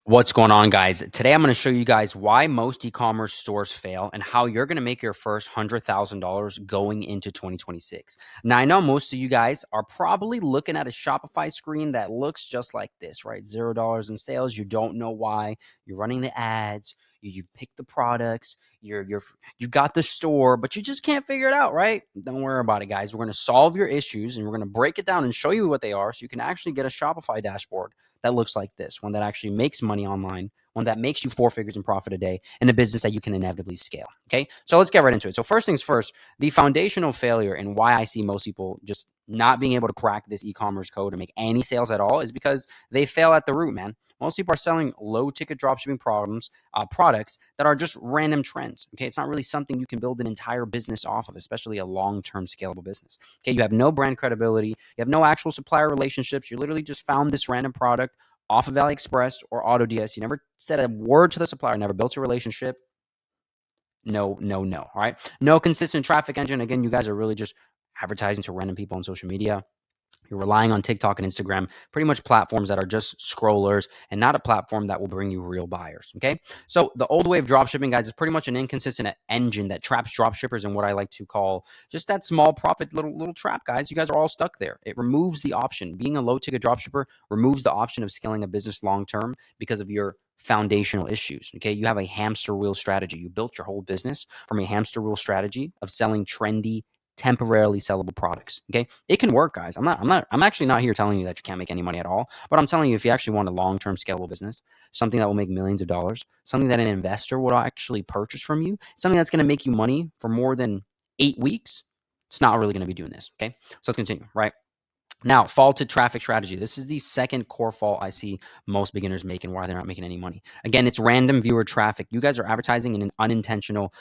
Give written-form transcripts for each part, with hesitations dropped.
What's going on, guys? Today I'm going to show you guys why most e-commerce stores fail and how you're going to make your first $100,000 going into 2026. Now, I know most of you guys are probably looking at a Shopify screen that looks just like this, right? $0 in sales. You don't know why. You're running the ads. You've picked the products. You got the store, but you just can't figure it out, right? Don't worry about it, guys. We're going to solve your issues and we're going to break it down and show you what they are so you can actually get a Shopify dashboard that looks like this, one that actually makes money online, one that makes you 4 figures in profit a day, and a business that you can inevitably scale. Okay, so let's get right into it. So first things first, the foundational failure and why I see most people just not being able to crack this e-commerce code and make any sales at all is because they fail at the root, man. Most people are selling low-ticket dropshipping products that are just random trends. Okay, it's not really something you can build an entire business off of, especially a long-term scalable business. Okay, you have no brand credibility, you have no actual supplier relationships. You literally just found this random product off of AliExpress or AutoDS. You never said a word to the supplier, never built a relationship. No. All right. No consistent traffic engine. Again, you guys are really just advertising to random people on social media. You're relying on TikTok and Instagram, pretty much platforms that are just scrollers and not a platform that will bring you real buyers. Okay. So the old way of dropshipping, guys, is pretty much an inconsistent engine that traps dropshippers in what I like to call just that small profit little trap, guys. You guys are all stuck there. It removes the option. Being a low ticket dropshipper removes the option of scaling a business long term because of your foundational issues. Okay. You have a hamster wheel strategy. You built your whole business from a hamster wheel strategy of selling trendy, temporarily sellable products. Okay. It can work, guys. I'm actually not here telling you that you can't make any money at all, but I'm telling you, if you actually want a long-term scalable business, something that will make millions of dollars, something that an investor will actually purchase from you, something that's going to make you money for more than 8 weeks, it's not really going to be doing this. Okay. So let's continue, right? Now, faulted traffic strategy. This is the second core fault I see most beginners make and why they're not making any money. Again, it's random viewer traffic. You guys are advertising in an unintentional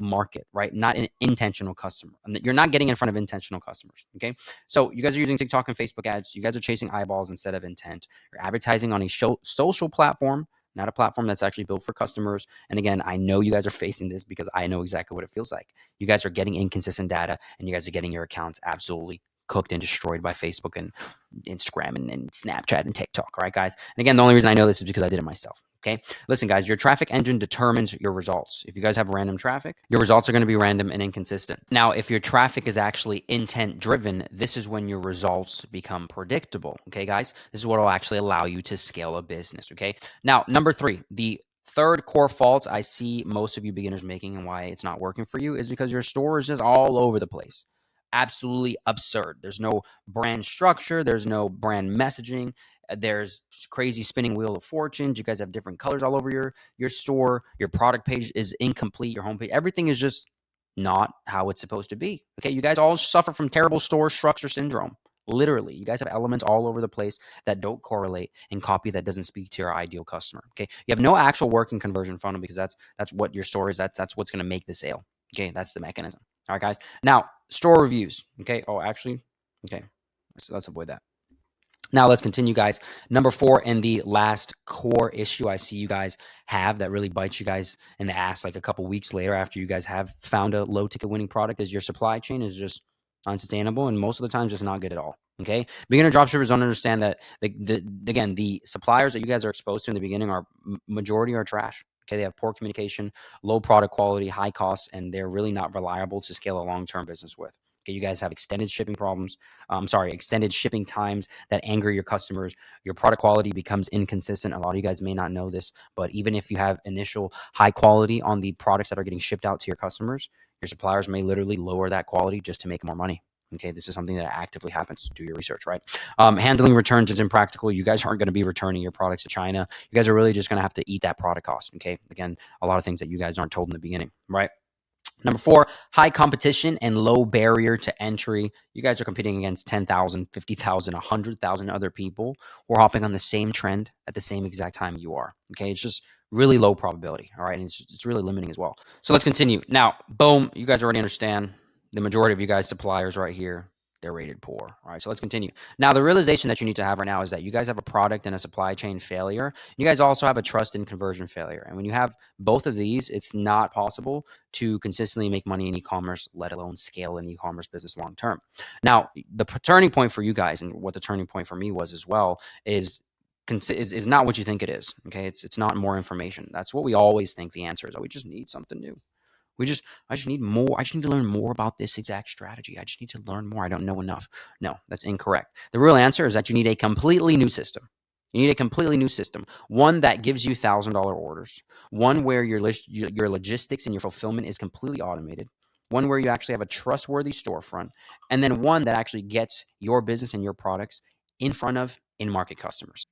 market, right? Not an intentional customer. You're not getting in front of intentional customers, okay? So you guys are using TikTok and Facebook ads. You guys are chasing eyeballs instead of intent. You're advertising on a social platform, not a platform that's actually built for customers. And again, I know you guys are facing this because I know exactly what it feels like. You guys are getting inconsistent data and you guys are getting your accounts absolutely cooked and destroyed by Facebook and Instagram and Snapchat and TikTok. All right, guys. And again, the only reason I know this is because I did it myself. Okay. Listen, guys, your traffic engine determines your results. If you guys have random traffic, your results are going to be random and inconsistent. Now, if your traffic is actually intent driven, this is when your results become predictable. Okay, guys, this is what will actually allow you to scale a business. Okay. Now, number 3, the third core fault I see most of you beginners making and why it's not working for you is because your store is just all over the place. Absolutely absurd. There's no brand structure. There's no brand messaging. There's crazy spinning wheel of fortunes. You guys have different colors all over your store. Your product page is incomplete. Your homepage, everything is just not how it's supposed to be. Okay, you guys all suffer from terrible store structure syndrome. Literally, you guys have elements all over the place that don't correlate and copy that doesn't speak to your ideal customer. Okay, you have no actual working conversion funnel because that's what your store is. That's what's going to make the sale. Okay, that's the mechanism. All right, guys. Now, store reviews. Okay. Oh, actually, okay. So let's avoid that. Now let's continue, guys. Number 4, and the last core issue I see you guys have that really bites you guys in the ass like a couple weeks later after you guys have found a low ticket winning product is your supply chain is just unsustainable and most of the time just not good at all. Okay. Beginner dropshippers don't understand that again, the suppliers that you guys are exposed to in the beginning are majority are trash. Okay. They have poor communication, low product quality, high costs, and they're really not reliable to scale a long-term business with. Okay, you guys have extended shipping problems. Extended shipping times that anger your customers. Your product quality becomes inconsistent. A lot of you guys may not know this, but even if you have initial high quality on the products that are getting shipped out to your customers, your suppliers may literally lower that quality just to make more money. Okay, this is something that actively happens. Do your research, right? Handling returns is impractical. You guys aren't going to be returning your products to China. You guys are really just going to have to eat that product cost. Okay, again, a lot of things that you guys aren't told in the beginning, right? Number 4, high competition and low barrier to entry. You guys are competing against 10,000, 50,000, 100,000 other people who are hopping on the same trend at the same exact time you are. Okay, it's just really low probability. All right, and it's really limiting as well. So let's continue. Now, boom, you guys already understand the majority of you guys suppliers right here, they're rated poor. All right, so let's continue. Now, the realization that you need to have right now is that you guys have a product and a supply chain failure. You guys also have a trust and conversion failure. And when you have both of these, it's not possible to consistently make money in e-commerce, let alone scale an e-commerce business long term. Now, the turning point for you guys and what the turning point for me was as well is is not what you think it is. Okay, it's not more information. That's what we always think the answer is. Oh, we just need something new. I just need more. I just need to learn more about this exact strategy. I just need to learn more. I don't know enough. No, that's incorrect. The real answer is that you need a completely new system. You need a completely new system, one that gives you $1,000 orders, one where your logistics and your fulfillment is completely automated, one where you actually have a trustworthy storefront, and then one that actually gets your business and your products in front of in-market customers.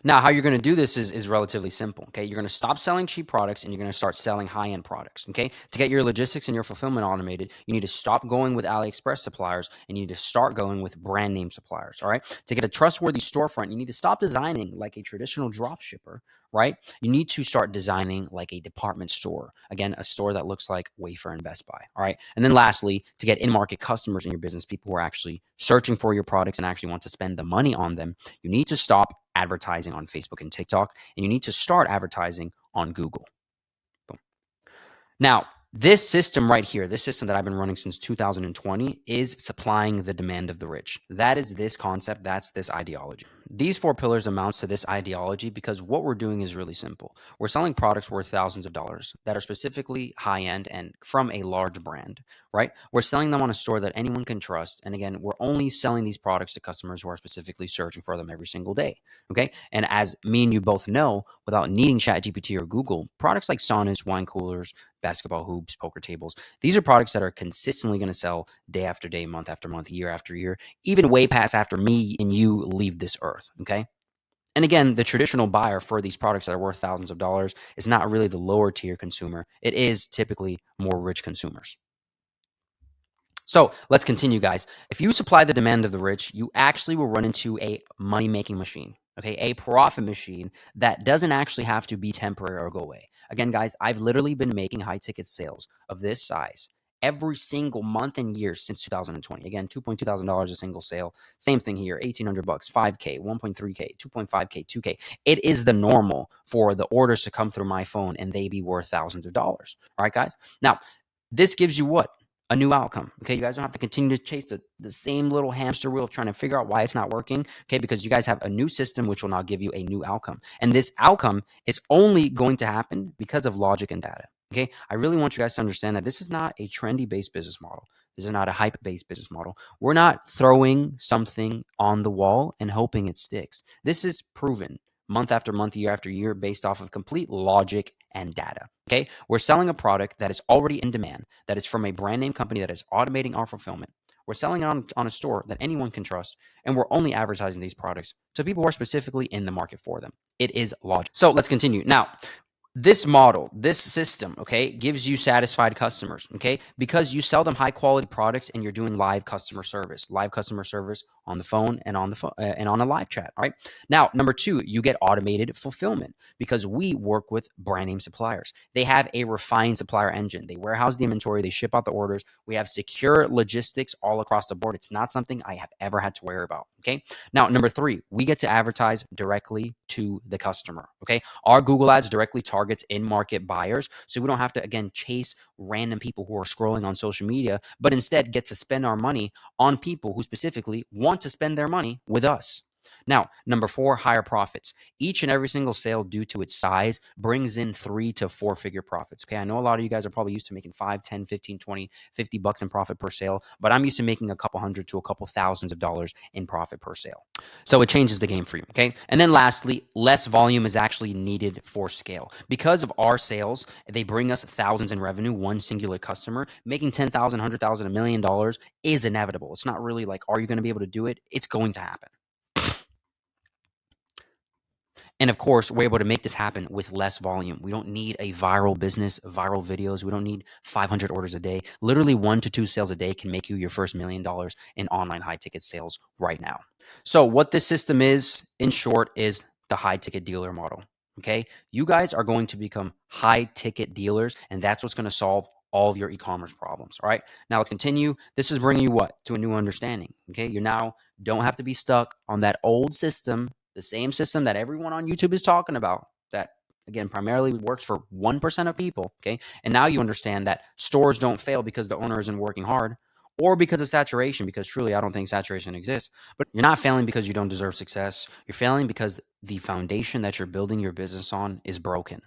Now, how you're going to do this is relatively simple. Okay, you're going to stop selling cheap products and you're going to start selling high-end products. Okay, to get your logistics and your fulfillment automated, you need to stop going with AliExpress suppliers and you need to start going with brand name suppliers. All right, to get a trustworthy storefront, you need to stop designing like a traditional drop shipper. Right, you need to start designing like a department store. Again, a store that looks like Wayfair and Best Buy. All right, and then lastly, to get in-market customers in your business, people who are actually searching for your products and actually want to spend the money on them, you need to stop advertising on Facebook and TikTok, and you need to start advertising on Google. Boom. Now, this system right here, this system that I've been running since 2020 is supplying the demand of the rich. That is this concept. That's this ideology. These 4 pillars amounts to this ideology because what we're doing is really simple. We're selling products worth thousands of dollars that are specifically high end and from a large brand, right? We're selling them on a store that anyone can trust. And again, we're only selling these products to customers who are specifically searching for them every single day. Okay. And as me and you both know, without needing ChatGPT or Google, products like saunas, wine coolers, basketball hoops, poker tables, these are products that are consistently going to sell day after day, month after month, year after year, even way past after me and you leave this earth. Okay. And again, the traditional buyer for these products that are worth thousands of dollars is not really the lower tier consumer. It is typically more rich consumers. So let's continue, guys. If you supply the demand of the rich, you actually will run into a money-making machine, okay? A profit machine that doesn't actually have to be temporary or go away. Again, guys, I've literally been making high-ticket sales of this size every single month and year since 2020. Again, $2,200 a single sale. Same thing here, 1,800 bucks, 5K, 1.3K, 2.5K, 2K. It is the normal for the orders to come through my phone and they be worth thousands of dollars. All right, guys? Now, this gives you what? A new outcome. Okay, you guys don't have to continue to chase the same little hamster wheel trying to figure out why it's not working. Okay, because you guys have a new system which will now give you a new outcome. And this outcome is only going to happen because of logic and data. Okay, I really want you guys to understand that this is not a trendy based business model. This is not a hype based business model. We're not throwing something on the wall and hoping it sticks. This is proven month after month, year after year, based off of complete logic and data. Okay, we're selling a product that is already in demand, that is from a brand name company that is automating our fulfillment. We're selling it on a store that anyone can trust, and we're only advertising these products to people who are specifically in the market for them. It is logic. So let's continue. Now, this model, this system, okay, gives you satisfied customers, okay, because you sell them high quality products and you're doing live customer service on the phone and on the phone and on a live chat. All right. Now, number 2, you get automated fulfillment because we work with brand name suppliers. They have a refined supplier engine. They warehouse the inventory. They ship out the orders. We have secure logistics all across the board. It's not something I have ever had to worry about. Okay. Now, number 3, we get to advertise directly to the customer. Okay. Our Google ads directly targets in-market buyers. So we don't have to, again, chase random people who are scrolling on social media, but instead get to spend our money on people who specifically want to spend their money with us. Now, number 4, higher profits. Each and every single sale due to its size brings in 3 to 4 figure profits. Okay, I know a lot of you guys are probably used to making 5, 10, 15, 20, 50 bucks in profit per sale, but I'm used to making a couple hundred to a couple thousands of dollars in profit per sale. So it changes the game for you, okay? And then lastly, less volume is actually needed for scale. Because of our sales, they bring us thousands in revenue, one singular customer. Making 10,000, 100,000, $1 million is inevitable. It's not really like, are you going to be able to do it? It's going to happen. And of course, we're able to make this happen with less volume. We don't need a viral business, viral videos. We don't need 500 orders a day. Literally 1 to 2 sales a day can make you your first $1 million in online high ticket sales right now. So what this system is, in short, is the high ticket dealer model. Okay. You guys are going to become high ticket dealers, and that's what's going to solve all of your e-commerce problems. All right. Now let's continue. This is bringing you what? To a new understanding. Okay. You now don't have to be stuck on that old system, the same system that everyone on YouTube is talking about, that again primarily works for 1% of people. Okay. And now you understand that stores don't fail because the owner isn't working hard, or because of saturation, because truly I don't think saturation exists. But you're not failing because you don't deserve success. You're failing because the foundation that you're building your business on is broken.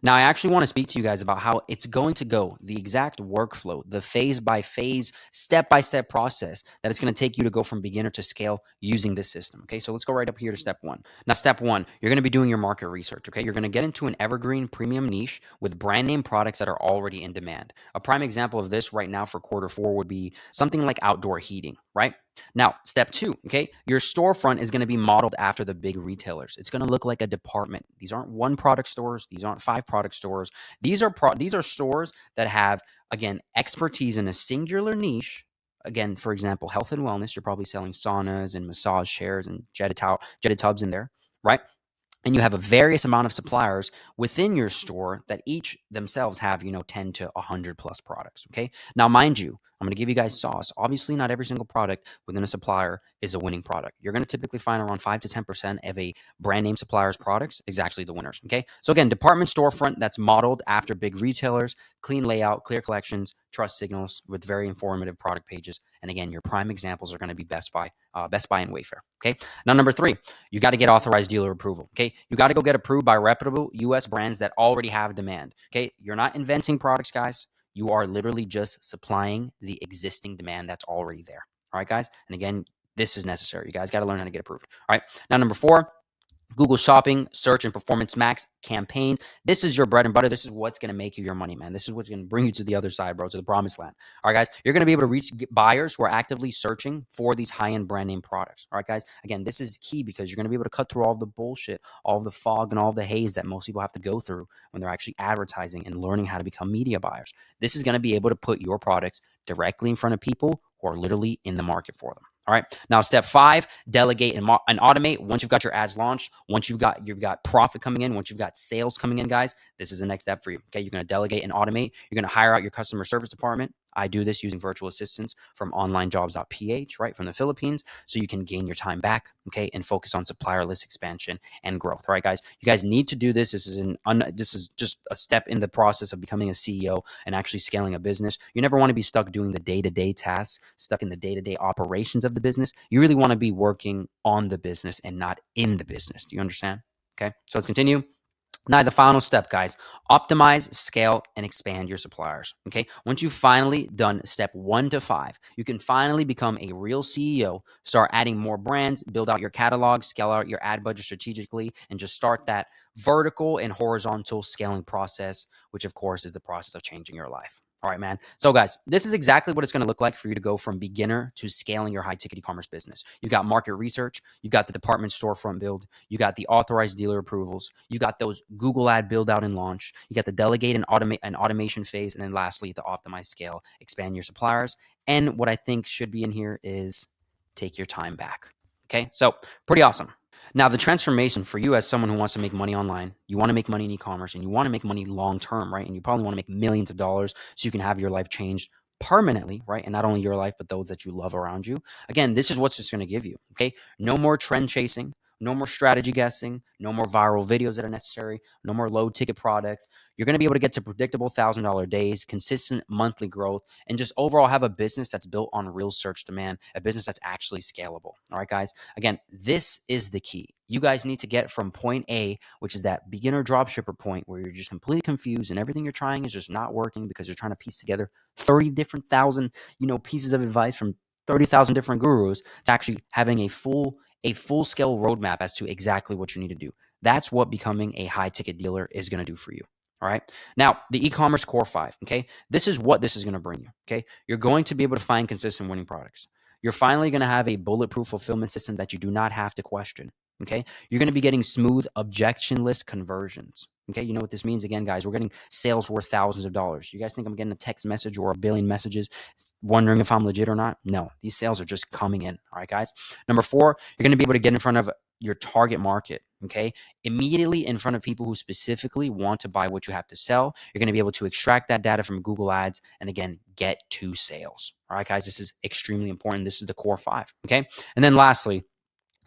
Now, I actually want to speak to you guys about how it's going to go, the exact workflow, the phase by phase, step by step process that it's going to take you to go from beginner to scale using this system. Okay, so let's go right up here to step one. Now, step one, you're going to be doing your market research. Okay, you're going to get into an evergreen premium niche with brand name products that are already in demand. A prime example of this right now for quarter 4 would be something like outdoor heating, right? Now, step two, okay, your storefront is going to be modeled after the big retailers. It's going to look like a department. These aren't one product stores. These aren't 5 product stores. These are stores that have, again, expertise in a singular niche. Again, for example, health and wellness. You're probably selling saunas and massage chairs and jetted tubs in there, right? And you have a various amount of suppliers within your store that each themselves have 10 to 100 plus products. Okay, now mind you, I'm going to give you guys sauce. Obviously not every single product within a supplier is a winning product. You're going to typically find around 5 to 10% of a brand name supplier's products is actually the winners. Okay, so again, department storefront that's modeled after big retailers, clean layout, clear collections, trust signals with very informative product pages. And again, your prime examples are going to be Best Buy and Wayfair. Okay, now number 3, you got to get authorized dealer approval. Okay, you got to go get approved by reputable US brands that already have demand. Okay, you're not inventing products, guys. You are literally just supplying the existing demand that's already there. All right, guys. And again, this is necessary. You guys got to learn how to get approved. All right, now number 4, Google Shopping, Search, and Performance Max campaigns. This is your bread and butter. This is what's going to make you your money, man. This is what's going to bring you to the other side, bro, to the promised land. All right, guys. You're going to be able to reach buyers who are actively searching for these high-end brand name products. All right, guys. Again, this is key because you're going to be able to cut through all the bullshit, all the fog, and all the haze that most people have to go through when they're actually advertising and learning how to become media buyers. This is going to be able to put your products directly in front of people who are literally in the market for them. All right. Now, step 5, delegate and automate. Once you've got your ads launched, once you've got profit coming in, once you've got sales coming in, guys, this is the next step for you. Okay. You're going to delegate and automate. You're going to hire out your customer service department. I do this using virtual assistants from onlinejobs.ph, right, from the Philippines, so you can gain your time back, okay, and focus on supplier list expansion and growth. All right, guys, you guys need to do this. This is just a step in the process of becoming a CEO and actually scaling a business. You never want to be stuck doing the day-to-day tasks, stuck in the day-to-day operations of the business. You really want to be working on the business and not in the business. Do you understand? Okay, so let's continue. Now, the final step, guys, optimize, scale, and expand your suppliers. Okay. Once you've finally done step 1 to 5, you can finally become a real CEO, start adding more brands, build out your catalog, scale out your ad budget strategically, and just start that vertical and horizontal scaling process, which, of course, is the process of changing your life. All right, man. So, guys, this is exactly what it's going to look like for you to go from beginner to scaling your high-ticket e-commerce business. You got market research, you got the department storefront build, you got the authorized dealer approvals, you got those Google ad build out and launch, you got the delegate and automation phase, and then lastly, the optimize, scale, expand your suppliers. And what I think should be in here is take your time back. Okay, so pretty awesome. Now, the transformation for you as someone who wants to make money online, you want to make money in e-commerce and you want to make money long term, right? And you probably want to make millions of dollars so you can have your life changed permanently, right? And not only your life, but those that you love around you. Again, this is what's just going to give you, okay? No more trend chasing, no more strategy guessing, no more viral videos that are necessary, no more low ticket products. You're going to be able to get to predictable $1,000 days, consistent monthly growth, and just overall have a business that's built on real search demand, a business that's actually scalable. All right, guys. Again, this is the key. You guys need to get from point A, which is that beginner dropshipper point where you're just completely confused and everything you're trying is just not working because you're trying to piece together 30 different thousand, pieces of advice from 30,000 different gurus, to actually having a full scale roadmap as to exactly what you need to do. That's what becoming a high ticket dealer is going to do for you. All right. Now, the e-commerce core 5, okay? This is what this is going to bring you, okay? You're going to be able to find consistent winning products. You're finally going to have a bulletproof fulfillment system that you do not have to question, okay? You're going to be getting smooth, objectionless conversions. Okay, you know what this means? Again, guys, we're getting sales worth thousands of dollars. You guys think I'm getting a text message or a billion messages wondering if I'm legit or not? No, these sales are just coming in. All right, guys. Number 4, you're going to be able to get in front of your target market, okay? Immediately in front of people who specifically want to buy what you have to sell. You're going to be able to extract that data from Google Ads and, again, get to sales. All right, guys, this is extremely important. This is the core 5, okay? And then lastly,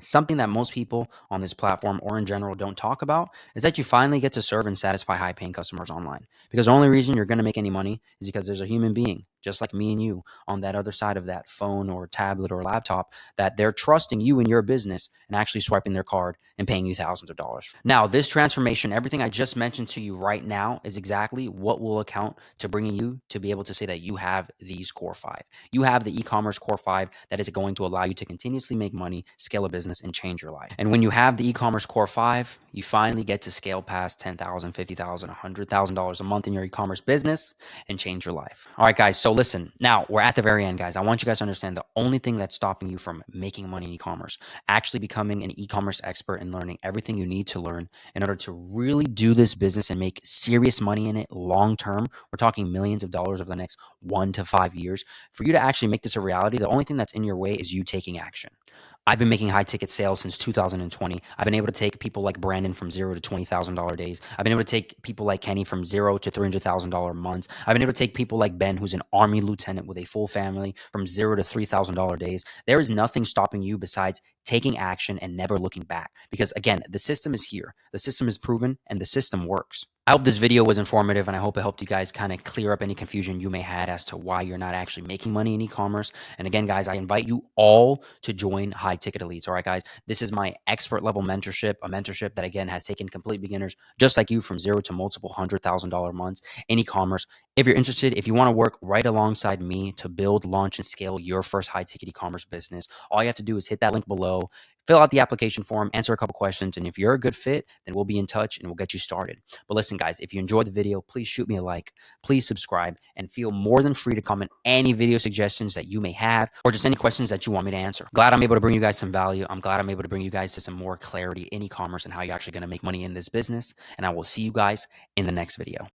something that most people on this platform or in general don't talk about is that you finally get to serve and satisfy high-paying customers online. Because the only reason you're going to make any money is because there's a human being just like me and you on that other side of that phone or tablet or laptop, that they're trusting you and your business and actually swiping their card and paying you thousands of dollars. Now, this transformation, everything I just mentioned to you right now, is exactly what will account to bringing you to be able to say that you have these core five. You have the e-commerce core five that is going to allow you to continuously make money, scale a business, and change your life. And when you have the e-commerce core five, you finally get to scale past $10,000, $50,000, $100,000 a month in your e-commerce business and change your life. All right, guys. So listen, now we're at the very end, guys. I want you guys to understand the only thing that's stopping you from making money in e-commerce, actually becoming an e-commerce expert and learning everything you need to learn in order to really do this business and make serious money in it long term. We're talking millions of dollars over the next 1 to 5 years. For you to actually make this a reality, the only thing that's in your way is you taking action. I've been making high ticket sales since 2020. I've been able to take people like Brandon from $0 to $20,000 days. I've been able to take people like Kenny from $0 to $300,000 months. I've been able to take people like Ben, who's an Army lieutenant with a full family, from $0 to $3,000 days. There is nothing stopping you besides taking action and never looking back. Because again, the system is here. The system is proven and the system works. I hope this video was informative, and I hope it helped you guys kind of clear up any confusion you may have as to why you're not actually making money in e-commerce. And again, guys, I invite you all to join High Ticket Elites. All right, guys, this is my expert level mentorship, a mentorship that again has taken complete beginners just like you from $0 to multiple $100,000 months in e-commerce. If you're interested, if you want to work right alongside me to build, launch, and scale your first high ticket e-commerce business, all you have to do is hit that link below, fill out the application form, answer a couple questions, and if you're a good fit, then we'll be in touch and we'll get you started. But listen, guys, if you enjoyed the video, please shoot me a like, please subscribe, and feel more than free to comment any video suggestions that you may have or just any questions that you want me to answer. Glad I'm able to bring you guys some value. I'm glad I'm able to bring you guys to some more clarity in e-commerce and how you're actually going to make money in this business. And I will see you guys in the next video.